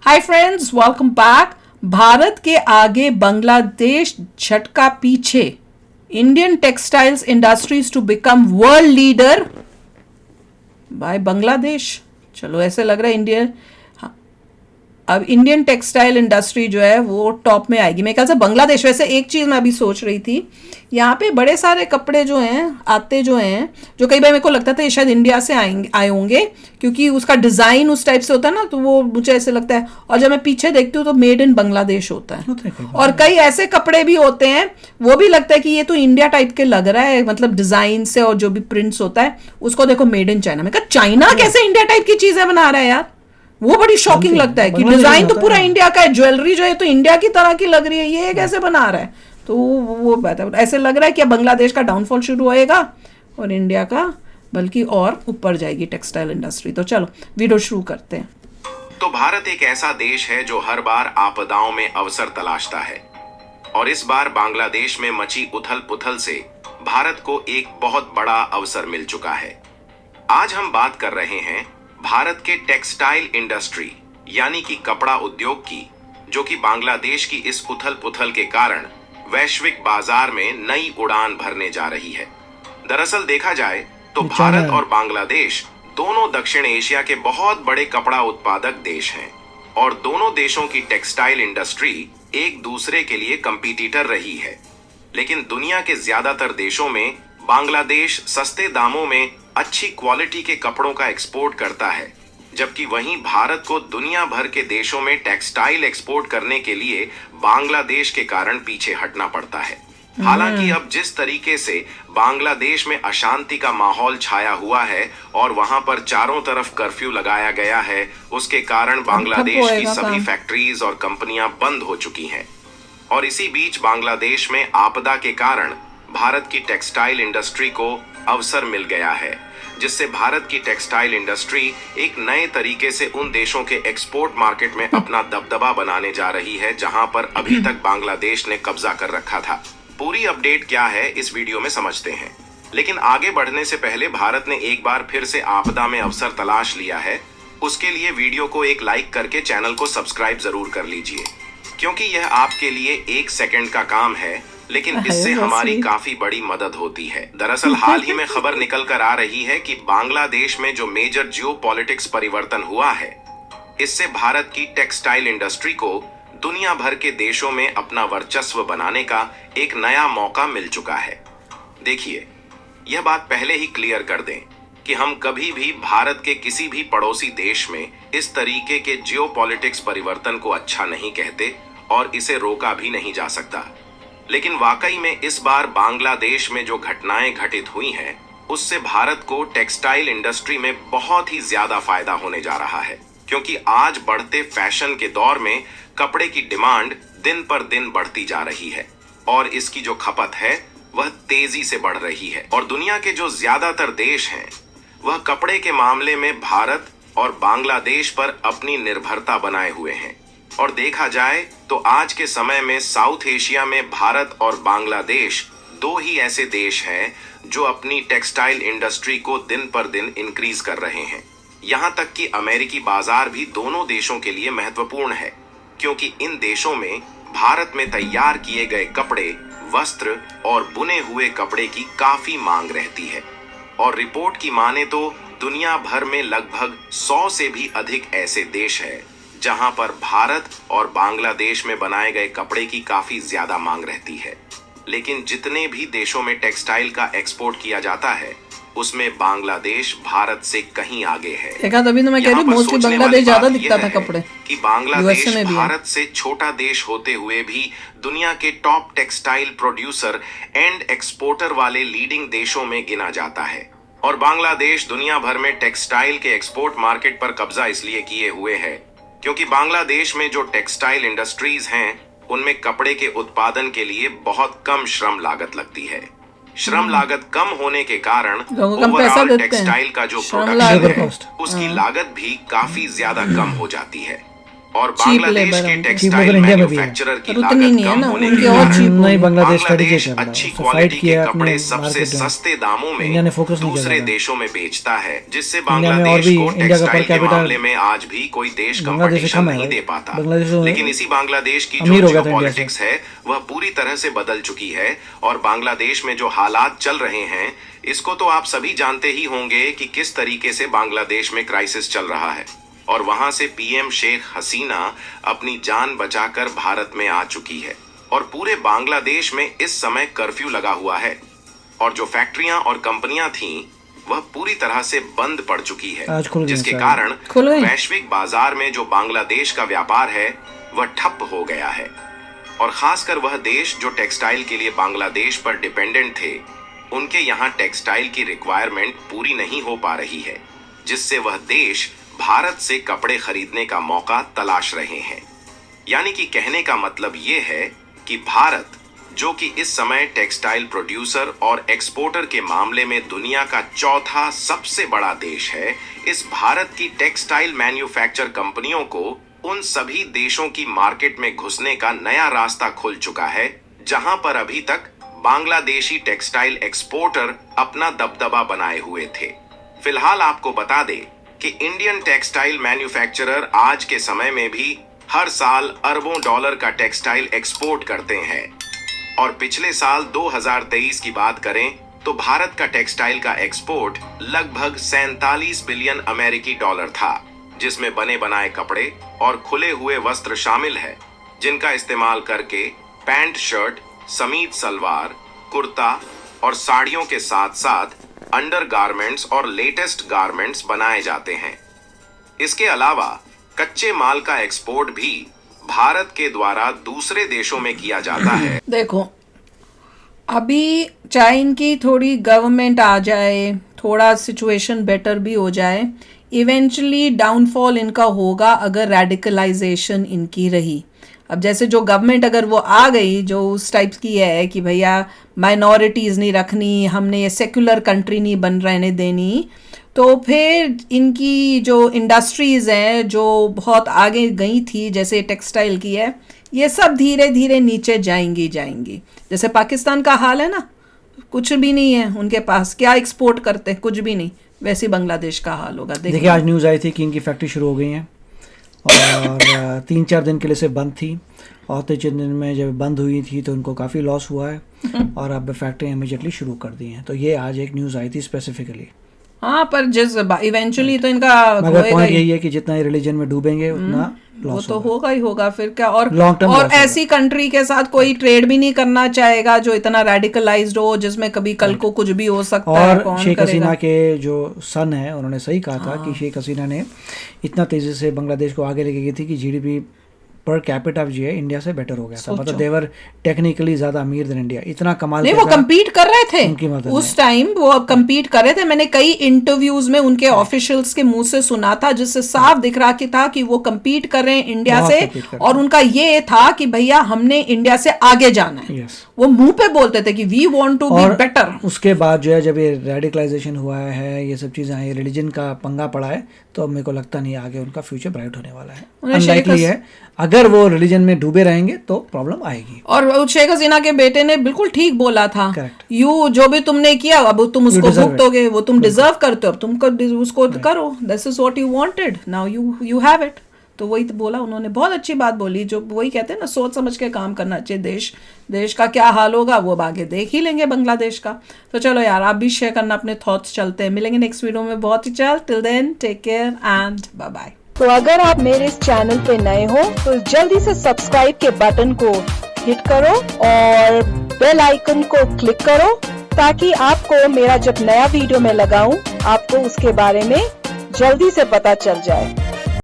हाय friends, welcome back. Bharat के आगे बांग्लादेश झटका पीछे। Indian textiles industries to become world leader by Bangladesh. चलो, ऐसे लग रहा है इंडिया अब इंडियन टेक्सटाइल इंडस्ट्री जो है वो टॉप में आएगी मेरे ख्याल से। बांग्लादेश, वैसे एक चीज़ मैं अभी सोच रही थी, यहाँ पे बड़े सारे कपड़े जो हैं आते जो हैं, जो कई बार मेरे को लगता था ये शायद इंडिया से आए होंगे, क्योंकि उसका डिज़ाइन उस टाइप से होता है ना, तो वो मुझे ऐसे लगता है। और जब मैं पीछे देखती हूँ तो मेड इन बांग्लादेश होता है। और कई ऐसे कपड़े भी होते हैं, वो भी लगता है कि ये तो इंडिया टाइप के लग रहा है, मतलब डिज़ाइन से, और जो भी प्रिंट्स होता है उसको देखो मेड इन चाइना। मैं कहा चाइना कैसे इंडिया टाइप की चीज़ें बना रहा है यार। वो बड़ी शॉकिंग लगता है कि डिजाइन तो पूरा इंडिया का है, ज्वेलरी जो है तो इंडिया की तरह की लग रही है, ये कैसे बना रहा है। तो वो बात है, ऐसे लग रहा है कि अब बांग्लादेश का डाउनफॉल शुरू होएगा और इंडिया का बल्कि और ऊपर जाएगी टेक्सटाइल इंडस्ट्री। तो चलो वीडियो शुरू करते हैं। तो भारत एक ऐसा देश है जो हर बार आपदाओं में अवसर तलाशता है, और इस बार बांग्लादेश में मची उथल पुथल से भारत को एक बहुत बड़ा अवसर मिल चुका है। आज हम बात कर रहे हैं भारत के टेक्सटाइल इंडस्ट्री यानी कि कपड़ा उद्योग की, जो कि बांग्लादेश की इस उथल पुथल के कारण वैश्विक बाजार में नई उड़ान भरने जा रही है। दरअसल देखा जाए तो भारत और बांग्लादेश दोनों दक्षिण एशिया के बहुत बड़े कपड़ा उत्पादक देश हैं, और दोनों देशों की टेक्सटाइल इंडस्ट्री एक दूसरे के लिए कंपटीटर रही है। लेकिन दुनिया के ज्यादातर देशों में बांग्लादेश सस्ते दामों में अच्छी क्वालिटी के कपड़ों का एक्सपोर्ट करता है, जबकि वहीं भारत को दुनिया भर के देशों में टेक्सटाइल एक्सपोर्ट करने के लिए बांग्लादेश के कारण पीछे हटना पड़ता है। हालांकि अब जिस तरीके से बांग्लादेश में अशांति का माहौल छाया हुआ है और वहां पर चारों तरफ कर्फ्यू लगाया गया है, उसके कारण बांग्लादेश की सभी फैक्ट्रीज और कंपनियां बंद हो चुकी हैं। और इसी बीच बांग्लादेश में आपदा के कारण भारत की टेक्सटाइल इंडस्ट्री को अवसर मिल गया है, जिससे भारत की टेक्सटाइल इंडस्ट्री एक नए तरीके से उन देशों के एक्सपोर्ट मार्केट में अपना दबदबा बनाने जा रही है जहां पर अभी तक बांग्लादेश ने कब्जा कर रखा था। पूरी अपडेट क्या है इस वीडियो में समझते हैं, लेकिन आगे बढ़ने से पहले भारत ने एक बार फिर से आपदा में अवसर तलाश लिया है। उसके लिए वीडियो को एक लाइक करके चैनल को सब्सक्राइब जरूर कर लीजिए, क्योंकि यह आपके लिए 1 सेकंड का काम है, लेकिन इससे हमारी काफी बड़ी मदद होती है। दरअसल हाल ही में खबर निकल कर आ रही है कि बांग्लादेश में जो मेजर जियोपॉलिटिक्स परिवर्तन हुआ है, इससे भारत की टेक्सटाइल इंडस्ट्री को दुनिया भर के देशों में अपना वर्चस्व बनाने का एक नया मौका मिल चुका है। देखिए, यह बात पहले ही क्लियर कर दें कि हम कभी भी भारत के किसी भी पड़ोसी देश में इस तरीके के जियोपॉलिटिक्स परिवर्तन को अच्छा नहीं कहते और इसे रोका भी नहीं जा सकता। लेकिन वाकई में इस बार बांग्लादेश में जो घटनाएं घटित हुई हैं, उससे भारत को टेक्सटाइल इंडस्ट्री में बहुत ही ज्यादा फायदा होने जा रहा है, क्योंकि आज बढ़ते फैशन के दौर में कपड़े की डिमांड दिन पर दिन बढ़ती जा रही है, और इसकी जो खपत है वह तेजी से बढ़ रही है। और दुनिया के जो ज्यादातर देश हैं, वह कपड़े के मामले में भारत और बांग्लादेश पर अपनी निर्भरता बनाए हुए हैं। और देखा जाए तो आज के समय में साउथ एशिया में भारत और बांग्लादेश दो ही ऐसे देश हैं जो अपनी टेक्सटाइल इंडस्ट्री को दिन पर दिन इंक्रीज कर रहे हैं। यहाँ तक कि अमेरिकी बाजार भी दोनों देशों के लिए महत्वपूर्ण है, क्योंकि इन देशों में भारत में तैयार किए गए कपड़े, वस्त्र और बुने हुए कपड़े की काफी मांग रहती है। और रिपोर्ट की माने तो दुनिया भर में लगभग 100 से भी अधिक ऐसे देश हैं जहां पर भारत और बांग्लादेश में बनाए गए कपड़े की काफी ज्यादा मांग रहती है। लेकिन जितने भी देशों में टेक्सटाइल का एक्सपोर्ट किया जाता है, उसमें बांग्लादेश भारत से कहीं आगे है। देखा, तभी तो मैं कह रही हूं मोस्टली बांग्लादेश ज्यादा दिखता था कपड़े। कि बांग्लादेश भारत से छोटा देश होते हुए भी दुनिया के top textile producer and exporter वाले लीडिंग देशों में गिना जाता है। और बांग्लादेश दुनिया भर में टेक्सटाइल के एक्सपोर्ट मार्केट पर कब्जा इसलिए किए हुए है क्योंकि बांग्लादेश में जो टेक्सटाइल इंडस्ट्रीज हैं, उनमें कपड़े के उत्पादन के लिए बहुत कम श्रम लागत लगती है। श्रम लागत कम होने के कारण ओवरऑल टेक्सटाइल का जो प्रोडक्शन है, उसकी लागत भी काफी ज्यादा कम हो जाती है। और Cheap बांग्लादेश labor के उनकी। Cheap टेक्सटाइल labor इंडिया में भी है। मैन्युफैक्चरर की पर उतनी लागत नहीं है कम ना, होने उनकी के और कारण cheap नहीं, बांग्लादेश स्टडी बांग्लादेश किया अच्छी उसने क्वालिटी फाइट के किया कपड़े अपने सबसे मार्केट में। सस्ते दामों इंडिया ने में फोकस नहीं किया दूसरे ज़्यादा। देशों में बेचता है, जिससे इंडिया में और बांग्लादेश भी को इंडिया का पर टेक्सटाइल के कैपिटा मामले में आज भी कोई देश बांग्लादेश से कंपटीशन कम है नहीं भाई। दे पाता। बांग्लादेश तो लेकिन इसी बांग्लादेश की जो अमीर हो गया था इंडिया से। जियोपॉलिटिक्स है वह पूरी तरह से बदल चुकी है और बांग्लादेश में जो हालात चल रहे हैं इसको तो आप सभी जानते ही होंगे कि किस तरीके से बांग्लादेश में क्राइसिस चल रहा है और वहां से पीएम शेख हसीना अपनी जान बचाकर भारत में आ चुकी है और पूरे बांग्लादेश में इस समय कर्फ्यू लगा हुआ है और जो फैक्ट्रियां और कंपनियां थीं वह पूरी तरह से बंद पड़ चुकी है, आज खुल गई जिसके सारी। कारण खुल गई। वैश्विक बाजार में जो बांग्लादेश का व्यापार है वह ठप हो गया है और खासकर वह देश जो टेक्सटाइल के लिए बांग्लादेश पर डिपेंडेंट थे उनके यहाँ टेक्सटाइल की रिक्वायरमेंट पूरी नहीं हो पा रही है, जिससे वह देश भारत से कपड़े खरीदने का मौका तलाश रहे हैं। यानी कि कहने का मतलब ये है कि भारत जो कि इस समय टेक्सटाइल प्रोड्यूसर और एक्सपोर्टर के मामले में दुनिया का चौथा सबसे बड़ा देश है, इस भारत की टेक्सटाइल मैन्युफैक्चर कंपनियों को उन सभी देशों की मार्केट में घुसने का नया रास्ता खुल चुका है जहां पर अभी तक बांग्लादेशी टेक्सटाइल एक्सपोर्टर अपना दबदबा बनाए हुए थे। फिलहाल आपको बता दें कि इंडियन टेक्सटाइल मैन्युफैक्चरर आज के समय में भी हर साल अरबों डॉलर का टेक्सटाइल एक्सपोर्ट करते हैं और पिछले साल 2023 की बात करें तो भारत का टेक्सटाइल का एक्सपोर्ट लगभग 47 बिलियन अमेरिकी डॉलर था, जिसमें बने बनाए कपड़े और खुले हुए वस्त्र शामिल है जिनका इस्तेमाल करके पैंट शर्ट समीज सलवार कुर्ता और साड़ियों के साथ साथ अंडर गारमेंट्स और लेटेस्ट गारमेंट्स बनाए जाते हैं। इसके अलावा कच्चे माल का एक्सपोर्ट भी भारत के द्वारा दूसरे देशों में किया जाता है। देखो, अभी चाहे इनकी थोड़ी गवर्नमेंट आ जाए, थोड़ा सिचुएशन बेटर भी हो जाए, इवेंचुअली डाउनफॉल इनका होगा अगर रेडिकलाइजेशन इनकी रही। अब जैसे जो गवर्नमेंट अगर वो आ गई जो उस टाइप की है कि भैया माइनॉरिटीज़ नहीं रखनी, हमने ये सेक्युलर कंट्री नहीं बन रहने देनी, तो फिर इनकी जो इंडस्ट्रीज़ हैं जो बहुत आगे गई थी जैसे टेक्सटाइल की है, ये सब धीरे धीरे नीचे जाएंगी। जैसे पाकिस्तान का हाल है ना, कुछ भी नहीं है उनके पास, क्या एक्सपोर्ट करते हैं, कुछ भी नहीं। वैसे बांग्लादेश का हाल होगा। देखिए आज न्यूज़ आई थी कि इनकी फैक्ट्री शुरू हो गई है और 3-4 दिन के लिए से बंद थी और 3 दिन में जब बंद हुई थी तो उनको काफ़ी लॉस हुआ है और अब फैक्ट्री इमीडिएटली शुरू कर दी है। तो ये आज एक न्यूज़ आई थी स्पेसिफिकली। हाँ, पर जिस इवेंचुअली तो इनका मगर पॉइंट यही है कि जितना ही रिलीजन में डूबेंगे उतना वो लॉस तो होगा ही होगा। फिर क्या, और Long term और loss ऐसी कंट्री के साथ कोई ट्रेड भी नहीं करना चाहेगा जो इतना रेडिकलाइज्ड हो, जिसमें कभी कल को कुछ भी हो सकता है। और कौन शेख करेगा? हसीना के जो सन है उन्होंने सही कहा था कि शेख हसीना ने इतना तेज़ी से बांग्लादेश को आगे लेके गई थी कि जीडीपी पर कैपिटा जो है इंडिया से बेटर हो गया था। मतलब देवर टेक्निकली ज़्यादा अमीर देन इंडिया। इतना कमाल नहीं, वो कम्पीट कर रहे उनकी थे मदद उस टाइम, वो कम्पीट कर रहे थे। मैंने कई इंटरव्यूज में उनके ऑफिशियल्स के मुंह से सुना था जिससे साफ दिख रहा कि था कि वो कम्पीट कर रहे हैं इंडिया बहुत से compete कर रहे और उनका ये था कि भैया हमने इंडिया से आगे जाना है। Yes. वो मुंह पे बोलते थे कि we want to be better. उसके बाद जो है जब ये रेडिकलाइजेशन हुआ है, ये सब चीज़ें आई, रिलीजन का पंगा पड़ा है, तो अब मेरे को लगता नहीं आगे उनका फ्यूचर ब्राइट होने वाला है। अनलाइकली है, अगर वो रिलीजन में डूबे रहेंगे तो प्रॉब्लम आएगी। और शेख हसीना के बेटे ने बिल्कुल ठीक बोला था, Correct. यू जो भी तुमने किया अब तुम उसको भुगतोगे, वो तुम डिजर्व करते हो, अब तुम उसको करो। This is what you wanted, now you have it. तो वही तो बोला उन्होंने, बहुत अच्छी बात बोली। जो वही कहते हैं ना, सोच समझ के काम करना चाहिए। देश का क्या हाल होगा वो आगे देख ही लेंगे बांग्लादेश का। तो चलो यार, आप भी शेयर करना अपने थॉट्स। चलते हैं, मिलेंगे नेक्स्ट वीडियो में बहुत ही जल्द। Till then take care and bye bye. तो अगर आप मेरे इस चैनल पे नए हो तो जल्दी से सब्सक्राइब के बटन को हिट करो और बेल आइकन को क्लिक करो ताकि आपको मेरा जब नया वीडियो मैं लगाऊं आपको उसके बारे में जल्दी से पता चल जाए।